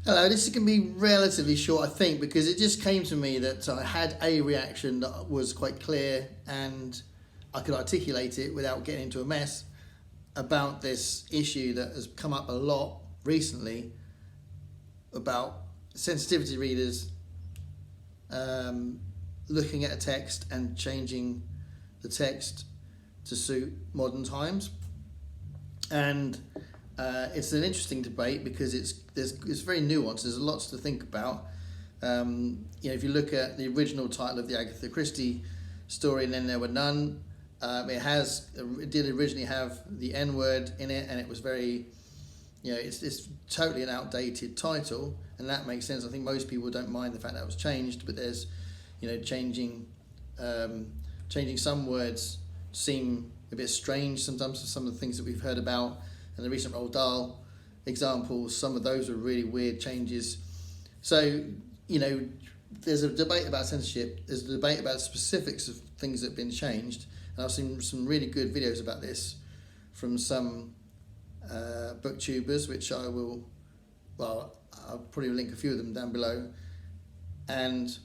Hello, this is going to be relatively short, I think, because it just came to me that I had a reaction that was quite clear and I could articulate it without getting into a mess about this issue that has come up a lot recently about sensitivity readers looking at a text and changing the text to suit modern times. And it's an interesting debate because it's very nuanced. There's lots to think about. If you look at the original title of the Agatha Christie story, and then there were none. It did originally have the N word in it, and it was very, it's totally an outdated title, and that makes sense. I think most people don't mind the fact that it was changed, but there's, changing some words seem a bit strange sometimes for some of the things that we've heard about. And the recent Ronald Dahl examples, some of those are really weird changes. So, there's a debate about censorship. There's a debate about specifics of things that have been changed. And I've seen some really good videos about this from some booktubers, which I'll probably link a few of them down below. And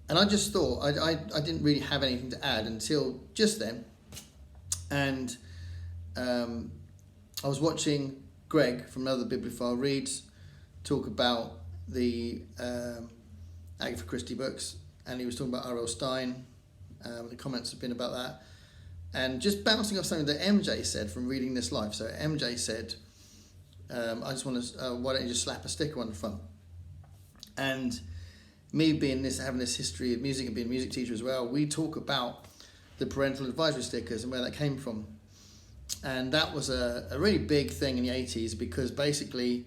I just thought, I didn't really have anything to add until just then. And I was watching Greg from Another Bibliophile Reads talk about the Agatha Christie books, and he was talking about R.L. Stein. The comments have been about that. And just bouncing off something that MJ said from Reading This Life. So MJ said, I just want to, why don't you just slap a sticker on the front? And me having this history of music and being a music teacher as well, we talk about the parental advisory stickers and where that came from. And that was a really big thing in the 80s because basically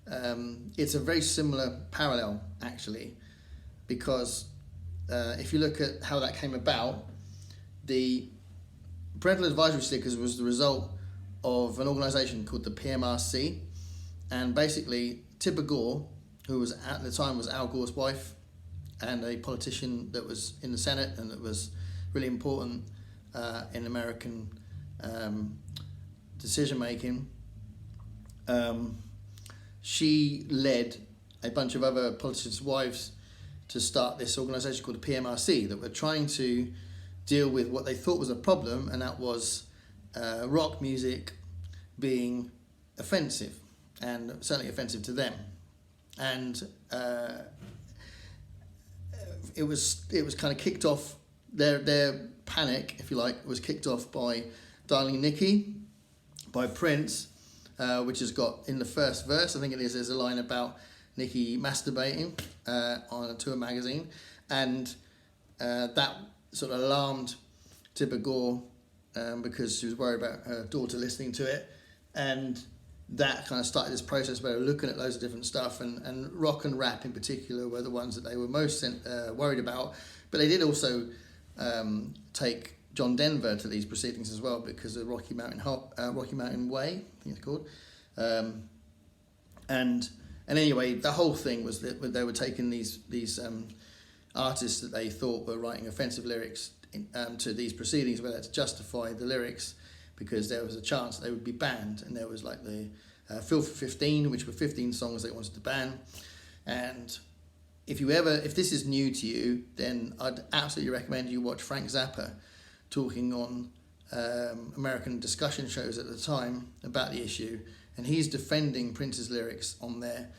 it's a very similar parallel, actually, because if you look at how that came about, the parental advisory stickers was the result of an organisation called the PMRC, and basically Tipper Gore, who was at the time was Al Gore's wife and a politician that was in the Senate and that was really important in American decision making. She led a bunch of other politicians' wives to start this organisation called the PMRC that were trying to deal with what they thought was a problem, and that was rock music being offensive, and certainly offensive to them. And it was kind of kicked off, their panic, if you like, was kicked off by Darling Nikki by Prince, which has got in the first verse, I think it is, there's a line about Nikki masturbating to a magazine, and that sort of alarmed Tipper Gore because she was worried about her daughter listening to it, and that kind of started this process where they were looking at loads of different stuff, and rock and rap in particular were the ones that they were most worried about. But they did also take John Denver to these proceedings as well because of Rocky Mountain Way, I think it's called. And anyway, the whole thing was that they were taking these artists that they thought were writing offensive lyrics to these proceedings where they had to justify the lyrics because there was a chance they would be banned. And there was like the Feel for 15, which were 15 songs they wanted to ban. And if this is new to you, then I'd absolutely recommend you watch Frank Zappa talking on American discussion shows at the time about the issue, and he's defending Prince's lyrics on there.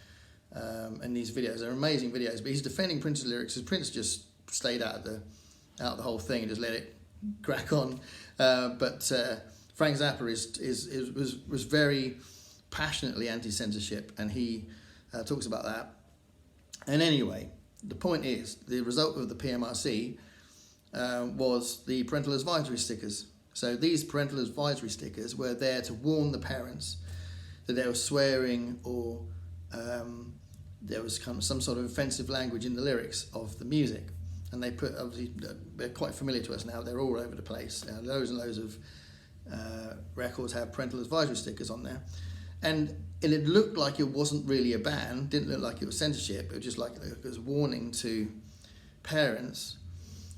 And these videos are amazing videos, but he's defending Prince's lyrics as Prince just stayed out of the whole thing and just let it crack on. But Frank Zappa was very passionately anti-censorship, and he talks about that. And anyway, the point is, the result of the PMRC was the parental advisory stickers. So these parental advisory stickers were there to warn the parents that they were swearing or there was kind of some sort of offensive language in the lyrics of the music. And they put, obviously, they're quite familiar to us now, they're all over the place. Loads and loads of records have parental advisory stickers on there. And it looked like it wasn't really a ban, didn't look like it was censorship, it was just like it was warning to parents.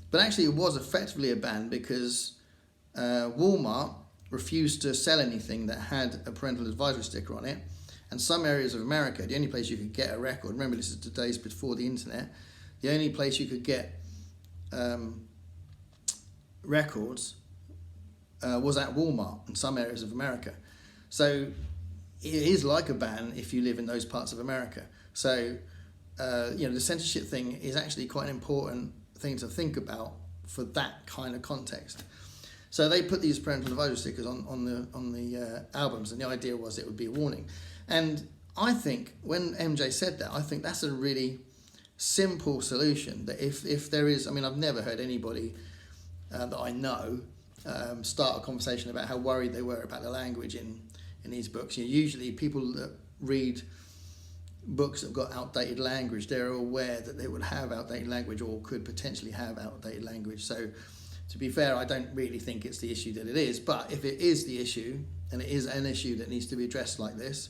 But actually it was effectively a ban because Walmart refused to sell anything that had a parental advisory sticker on it, And some areas of America, the only place you could get a record, remember this is the days before the internet, the only place you could get records was at Walmart in some areas of America. So it is like a ban if you live in those parts of America. So the censorship thing is actually quite an important thing to think about for that kind of context. So they put these parental advisory stickers on the albums, and the idea was it would be a warning. And I think when MJ said that, I think that's a really simple solution. That if there is, I mean, I've never heard anybody that I know start a conversation about how worried they were about the language in these books. Usually people that read books that have got outdated language, they're aware that they would have outdated language or could potentially have outdated language. So to be fair, I don't really think it's the issue that it is, but if it is the issue, and it is an issue that needs to be addressed like this,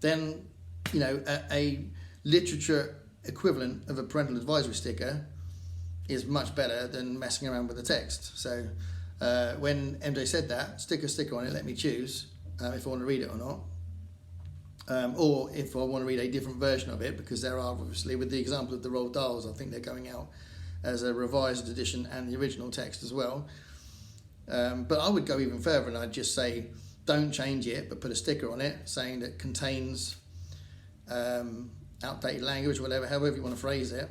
then a literature equivalent of a parental advisory sticker is much better than messing around with the text. So when MJ said that, stick a sticker on it, let me choose if I want to read it or not. Or if I want to read a different version of it, because there are obviously, with the example of the Roald Dahls, I think they're going out as a revised edition and the original text as well. But I would go even further, and I'd just say don't change it, but put a sticker on it saying that contains outdated language, however you want to phrase it.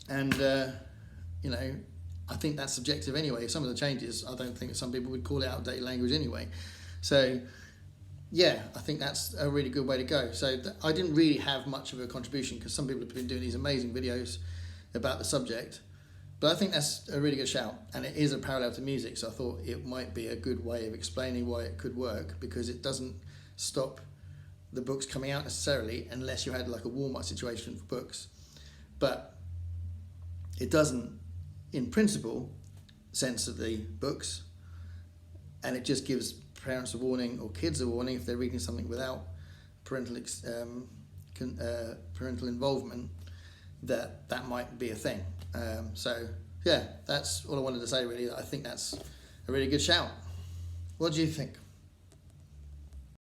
And I think that's subjective anyway. Some of the changes, I don't think some people would call it outdated language anyway. So yeah, I think that's a really good way to go. So I didn't really have much of a contribution because some people have been doing these amazing videos about the subject, but I think that's a really good shout, and it is a parallel to music, so I thought it might be a good way of explaining why it could work, because it doesn't stop the books coming out necessarily unless you had like a Walmart situation for books, but it doesn't in principle censor the books, and it just gives parents a warning or kids a warning if they're reading something without parental involvement, that might be a thing. So yeah, that's all I wanted to say really. I think that's a really good shout. What do you think?